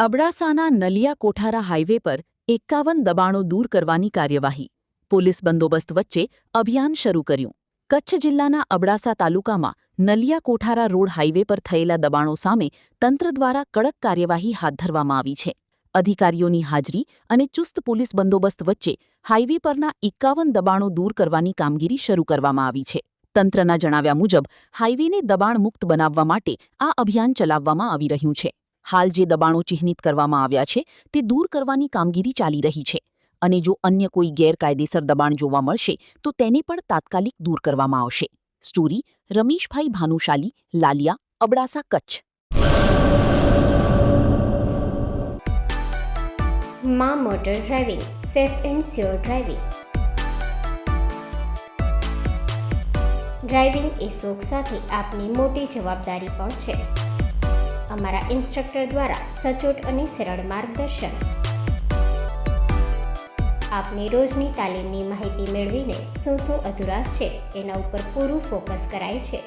અબડાસાના નલિયા કોઠારા હાઇવે પર 51 દબાણો દૂર કરવાની કાર્યવાહી. પોલીસ બંદોબસ્ત વચ્ચે અભિયાન શરૂ કર્યું. કચ્છ જિલ્લાના અબડાસા તાલુકામાં નલિયા કોઠારા રોડ હાઇવે પર થયેલા દબાણો સામે તંત્ર દ્વારા કડક કાર્યવાહી હાથ ધરવામાં આવી છે. અધિકારીઓની હાજરી અને ચુસ્ત પોલીસ બંદોબસ્ત વચ્ચે હાઇવે પરના 51 દબાણો દૂર કરવાની કામગીરી શરૂ કરવામાં આવી છે. તંત્રના જણાવ્યા મુજબ હાઇવેને દબાણ મુક્ત બનાવવા માટે આ અભિયાન ચલાવવામાં આવી રહ્યું છે. હાલ જે દબાણો ચિહ્નિત કરવામાં આવ્યા છે તે દૂર કરવાની કામગીરી ચાલી રહી છે અને જો અન્ય કોઈ ગેરકાયદેસર દબાણ જોવા મળશે તો તેને પણ તાત્કાલિક દૂર કરવામાં આવશે. સ્ટોરી રમેશભાઈ ભાનુશાલી, લાલિયા, અબડાસા, કચ્છ. માં motor driving, safe and sure driving. Driving એ શોખ સાથે આપની મોટી જવાબદારી પણ છે. અમારા ઇન્સ્ટ્રક્ટર દ્વારા સચોટ અને સરળ માર્ગદર્શન. આપની રોજની તાલીમની માહિતી મેળવીને શું અધુરાશ છે એના ઉપર પૂરું ફોકસ કરાય છે.